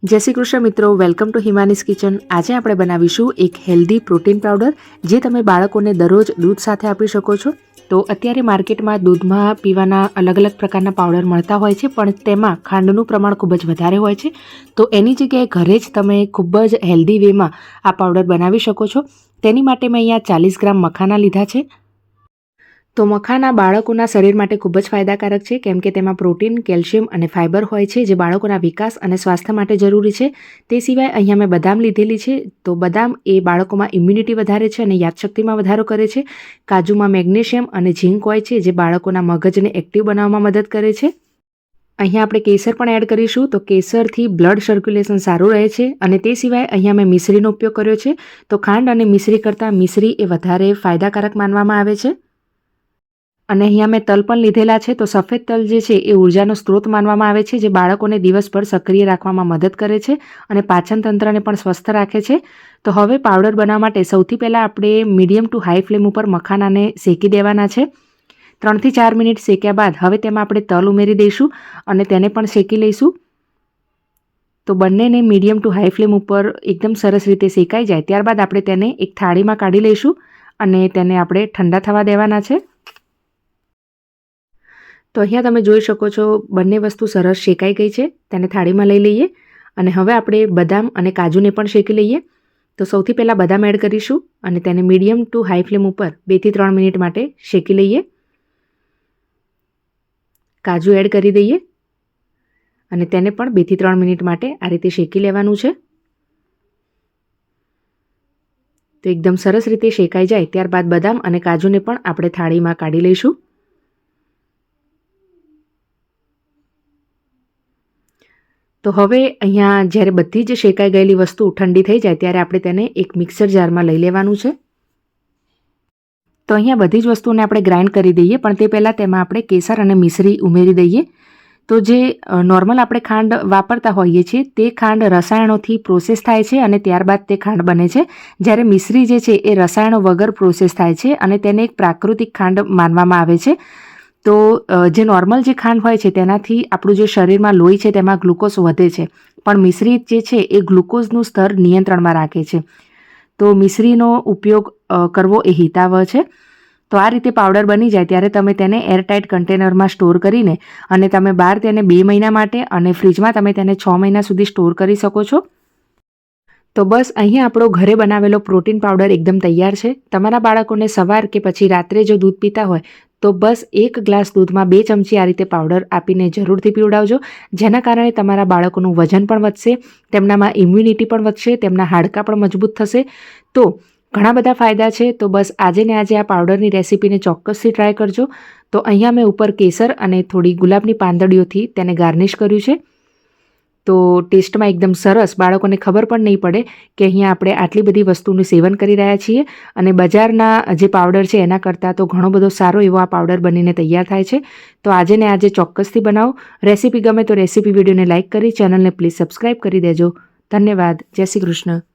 જય શ્રી કૃષ્ણ મિત્રો, welcome to હિમાનીસ kitchen. આજે આપણે બનાવીશું એક હેલ્ધી પ્રોટીન પાવડર જે તમે બાળકોને દરરોજ દૂધ સાથે આપી શકો છો। તો અત્યારે માર્કેટમાં દૂધમાં પીવાના અલગ અલગ પ્રકારના પાવડર મળતા હોય છે, પણ તેમાં ખાંડનું પ્રમાણ ખૂબ જ વધારે હોય છે। તો એની જગ્યાએ ઘરે જ તમે ખૂબ જ હેલ્ધી વેમાં આ પાવડર બનાવી શકો છો। તેની માટે મેં અહીંયા 40 ગ્રામ મખાના લીધા છે। તો મખાના બાળકોના શરીર માટે ખૂબ જ ફાયદાકારક છે, કેમ કે તેમાં પ્રોટીન, કેલ્શિયમ અને ફાઇબર હોય છે, જે બાળકોના વિકાસ અને સ્વાસ્થ્ય માટે જરૂરી છે। તે સિવાય અહીંયા મેં બદામ લીધેલી છે। તો બદામ એ બાળકોમાં ઇમ્યુનિટી વધારે છે અને યાદશક્તિમાં વધારો કરે છે। કાજુમાં મેગ્નેશિયમ અને ઝીંક હોય છે, જે બાળકોના મગજને એક્ટિવ બનાવવામાં મદદ કરે છે। અહીંયા આપણે કેસર પણ એડ કરીશું, તો કેસરથી બ્લડ સર્ક્યુલેશન સારું રહે છે। અને તે સિવાય અહીંયા મેં મિશ્રીનો ઉપયોગ કર્યો છે। તો ખાંડ અને મિશ્રી કરતાં મિશ્રી એ વધારે ફાયદાકારક માનવામાં આવે છે। અને અહીંયા મેં તલ પણ લીધેલા છે। તો સફેદ તલ જે છે એ ઉર્જાનો સ્ત્રોત માનવામાં આવે છે, જે બાળકોને દિવસભર સક્રિય રાખવામાં મદદ કરે છે અને પાચન તંત્રને પણ સ્વસ્થ રાખે છે। તો હવે પાવડર બનાવવા માટે સૌથી પહેલાં આપણે મીડિયમ ટુ હાઈ ફ્લેમ ઉપર મખાનાને શેકી દેવાના છે। 3 થી 4 મિનિટ શેક્યા બાદ હવે તેમાં આપણે તલ ઉમેરી દઈશું અને તેને પણ શેકી લઈશું। તો બંનેને મીડિયમ ટુ હાઈ ફ્લેમ ઉપર એકદમ સરસ રીતે શેકાઈ જાય ત્યારબાદ આપણે તેને એક થાળીમાં કાઢી લઈશું અને તેને આપણે ઠંડા થવા દેવાના છે। તો અહીંયા તમે જોઈ શકો છો બંને વસ્તુ સરસ શેકાઈ ગઈ છે। તેને થાળીમાં લઈ લઈએ અને હવે આપણે બદામ અને કાજુને પણ શેકી લઈએ। તો સૌથી પહેલાં બદામ એડ કરીશું અને તેને મીડિયમ ટુ હાઈ ફ્લેમ ઉપર 2 થી 3 મિનિટ માટે શેકી લઈએ। કાજુ એડ કરી દઈએ અને તેને પણ 2 થી 3 મિનિટ માટે આ રીતે શેકી લેવાનું છે। તો એકદમ સરસ રીતે શેકાઈ જાય ત્યારબાદ બદામ અને કાજુને પણ આપણે થાળીમાં કાઢી લઈશું। તો હવે અહીંયા જ્યારે બધી જ શેકાઈ ગયેલી વસ્તુ ઠંડી થઈ જાય ત્યારે આપણે તેને એક મિક્સર જારમાં લઈ લેવાનું છે। તો અહીંયા બધી જ વસ્તુને આપણે ગ્રાઇન્ડ કરી દઈએ, પણ તે પહેલાં તેમાં આપણે કેસર અને મિશ્રી ઉમેરી દઈએ। તો જે નોર્મલ આપણે ખાંડ વાપરતા હોઈએ છીએ તે ખાંડ રસાયણોથી પ્રોસેસ થાય છે અને ત્યારબાદ તે ખાંડ બને છે, જ્યારે મિશ્રી જે છે એ રસાયણો વગર પ્રોસેસ થાય છે અને તેને એક પ્રાકૃતિક ખાંડ માનવામાં આવે છે। તો જે નોર્મલ જે ખાંડ હોય છે તેનાથી આપણું જે શરીરમાં લોહી છે તેમાં ગ્લુકોઝ વધે છે, પણ મિશ્રી જે છે એ ગ્લુકોઝનું સ્તર નિયંત્રણમાં રાખે છે। તો મિશ્રીનો ઉપયોગ કરવો એ હિતાવહ છે। તો આ રીતે પાવડર બની જાય ત્યારે તમે તેને એરટાઇટ કન્ટેનરમાં સ્ટોર કરીને અને તમે બહાર તેને 2 મહિના માટે અને ફ્રીજમાં તમે તેને 6 મહિના સુધી સ્ટોર કરી શકો છો। તો બસ અહીંયા આપણો ઘરે બનાવેલો પ્રોટીન પાવડર એકદમ તૈયાર છે। તમારા બાળકોને સવાર કે પછી રાત્રે જો દૂધ પીતા હોય તો બસ 1 ગ્લાસ દૂધમાં 2 ચમચી આ રીતે પાવડર આપીને જરૂરથી પીવડાવજો, જેના કારણે તમારા બાળકોનું વજન પણ વધશે, તેમનામાં ઇમ્યુનિટી પણ વધશે, તેમના હાડકાં પણ મજબૂત થશે। તો ઘણા બધા ફાયદા છે। તો બસ આજે ને આજે આ પાવડરની રેસીપીને ચોક્કસથી ટ્રાય કરજો। તો અહીંયા મેં ઉપર કેસર અને થોડી ગુલાબની પાંદડીઓથી તેને ગાર્નિશ કર્યું છે। તો ટેસ્ટમાં એકદમ સરસ, બાળકોને ખબર પણ નહીં પડે કે અહીંયા આપણે આટલી બધી વસ્તુનું સેવન કરી રહ્યા છીએ અને બજારના જે પાવડર છે એના કરતાં તો ઘણો બધો સારો એવો આ પાવડર બનીને તૈયાર થાય છે। તો આજે ને આજે ચોક્કસથી બનાવો। રેસીપી ગમે તો રેસીપી વિડીયોને લાઇક કરી ચેનલને પ્લીઝ સબસ્ક્રાઈબ કરી દેજો। ધન્યવાદ। જય શ્રી કૃષ્ણ।